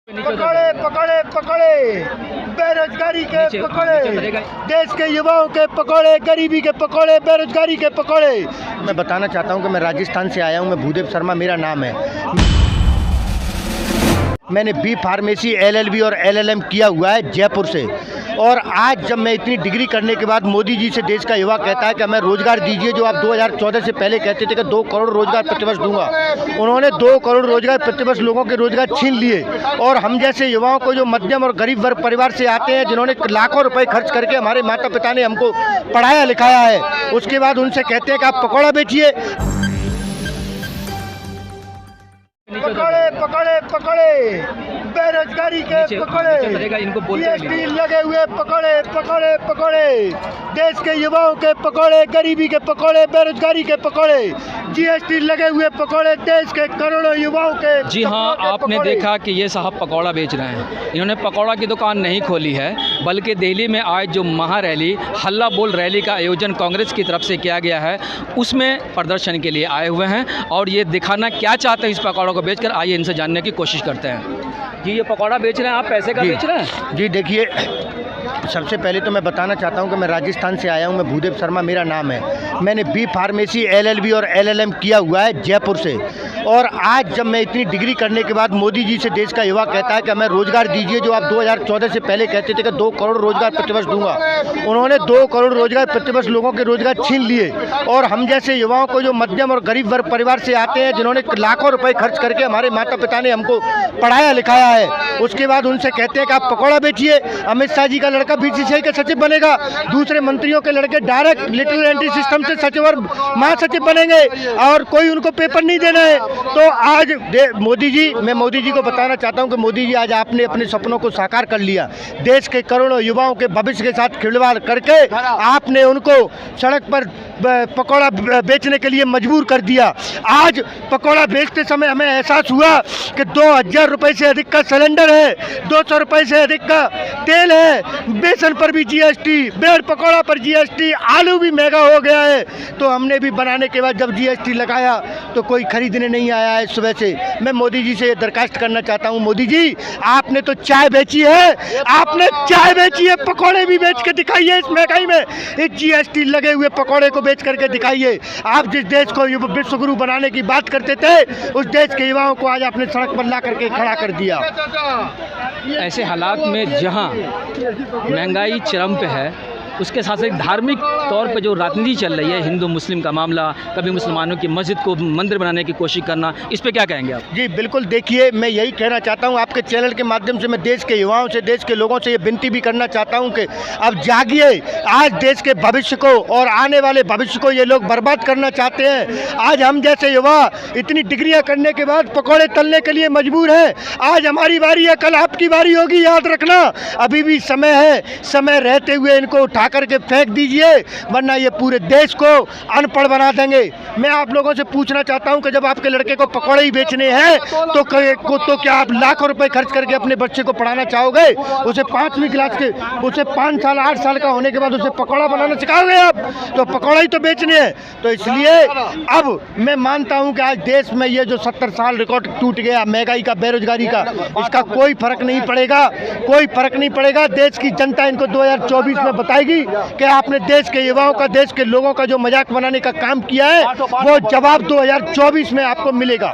पकड़े पकड़े पकड़े बेरोजगारी के पकड़े, देश के युवाओं के पकड़े, गरीबी के पकड़े, बेरोजगारी के पकड़े। मैं बताना चाहता हूं कि मैं राजस्थान से आया हूं। मैं भूदेव शर्मा मेरा नाम है। मैंने बी फार्मेसी LLB और LLM किया हुआ है जयपुर से। और आज जब मैं इतनी डिग्री करने के बाद मोदी जी से देश का युवा कहता है कि हमें रोज़गार दीजिए, जो आप 2014 से पहले कहते थे कि 2 करोड़ रोज़गार प्रतिवर्ष दूंगा, उन्होंने 2 करोड़ रोज़गार प्रतिवर्ष लोगों के रोज़गार छीन लिए। और हम जैसे युवाओं को, जो मध्यम और गरीब वर्ग परिवार से आते हैं, जिन्होंने लाखों रुपए खर्च करके, हमारे माता पिता ने हमको पढ़ाया लिखाया है, उसके बाद उनसे कहते हैं कि आप पकौड़ा बेचिए। पकड़े पकड़े पकड़े बेरोजगारी के पकड़े, GST लगे हुए पकड़े पकड़े पकड़े, देश के युवाओं के पकड़े, गरीबी के पकड़े, बेरोजगारी के पकड़े, GST लगे हुए पकड़े, देश के करोड़ों युवाओं के। जी हाँ, आपने देखा कि ये साहब पकौड़ा बेच रहे हैं। इन्होंने पकौड़ा की दुकान नहीं खोली है, बल्कि दिल्ली में आज जो महारैली, हल्ला बोल रैली का आयोजन कांग्रेस की तरफ से किया गया है, उसमें प्रदर्शन के लिए आए हुए हैं। और ये दिखाना क्या चाहते हैं इस पकौड़ा को बेचकर, आइए इनसे जानने की कोशिश करते हैं। जी, ये पकौड़ा बेच रहे हैं, आप पैसे का बेच रहे हैं? जी देखिए, सबसे पहले तो मैं बताना चाहता हूं कि मैं राजस्थान से आया हूं। मैं भूदेव शर्मा मेरा नाम है। मैंने बी फार्मेसी LLB और LLM किया हुआ है जयपुर से। और आज जब मैं इतनी डिग्री करने के बाद मोदी जी से देश का युवा कहता है कि हमें रोज़गार दीजिए, जो आप 2014 से पहले कहते थे कि 2 करोड़ रोज़गार प्रतिवर्ष दूंगा, उन्होंने 2 करोड़ रोज़गार प्रतिवर्ष लोगों के रोज़गार छीन लिए। और हम जैसे युवाओं को, जो मध्यम और गरीब वर्ग परिवार से आते हैं, जिन्होंने लाखों रुपए खर्च करके, हमारे माता पिता ने हमको पढ़ाया लिखाया है, उसके बाद उनसे कहते हैं कि आप पकौड़ा बेचिए। अमित शाह जी का लड़का BCCI का सचिव बनेगा, दूसरे मंत्रियों के लड़के डायरेक्ट लिटिल एंट्री सिस्टम से सचिव और महासचिव बनेंगे, और कोई उनको पेपर नहीं देना है। तो आज मोदी जी, मैं मोदी जी को बताना चाहता हूं कि मोदी जी, आज आपने अपने सपनों को साकार कर लिया। देश के करोड़ों युवाओं के भविष्य के साथ खिलवाड़ करके आपने उनको सड़क पर पकौड़ा बेचने के लिए मजबूर कर दिया। आज पकौड़ा बेचते समय हमें एहसास हुआ कि 2000 रुपये से अधिक का सिलेंडर है, 200 रुपये से अधिक का तेल है, बेसन पर भी GST, ब्रेड पकौड़ा पर GST, आलू भी महंगा हो गया है। तो हमने भी बनाने के बाद जब GST लगाया तो कोई खरीदने नहीं आया है सुबह से। मैं मोदी जी से दरखास्त करना चाहता हूं, मोदी जी, आपने तो चाय बेची है, आपने चाय बेची है, पकौड़े भी बेच के दिखाइए इस महंगाई में। इस GST लगे हुए पकौड़े को बेच करके दिखाइए। आप जिस देश को विश्वगुरु बनाने की बात करते थे, उस देश के युवाओं को आज आपने सड़क पर ला करके खड़ा कर दिया। ऐसे हालात में जहां महंगाई चरम पे है, उसके साथ साथ धार्मिक तौर पे जो राजनीति चल रही है, हिंदू मुस्लिम का मामला, कभी मुसलमानों की मस्जिद को मंदिर बनाने की कोशिश करना, इस पे क्या कहेंगे आप? जी बिल्कुल, देखिए, मैं यही कहना चाहता हूं, आपके चैनल के माध्यम से मैं देश के युवाओं से, देश के लोगों से ये विनती भी करना चाहता हूं कि अब जागिए। आज देश के भविष्य को और आने वाले भविष्य को ये लोग बर्बाद करना चाहते हैं। आज हम जैसे युवा इतनी डिग्रियाँ करने के बाद पकौड़े तलने के लिए मजबूर हैं। आज हमारी बारी है, कल आपकी बारी होगी, याद रखना। अभी भी समय है, समय रहते हुए इनको उठा करके फेंक दीजिए, वरना ये पूरे देश को अनपढ़ बना देंगे। मैं आप लोगों से पूछना चाहता हूं कि जब आपके लड़के को पकौड़े ही बेचने हैं तो क्या आप लाखों रुपए खर्च करके अपने बच्चे को पढ़ाना चाहोगे? उसे 5वीं क्लास के, उसे 5 साल 8 साल का होने के बाद उसे पकौड़ा बनाना सिखाओगे आप? तो पकौड़ा ही तो बेचने हैं। तो इसलिए अब मैं मानता हूं कि आज देश में ये जो 70 साल रिकॉर्ड टूट गया महंगाई का, बेरोजगारी का, इसका कोई फर्क नहीं पड़ेगा, कोई फर्क नहीं पड़ेगा। देश की जनता इनको 2024 में बताएगी कि आपने देश के युवाओं का, देश के लोगों का जो मजाक बनाने का काम किया है, वो जवाब 2024 में आपको मिलेगा।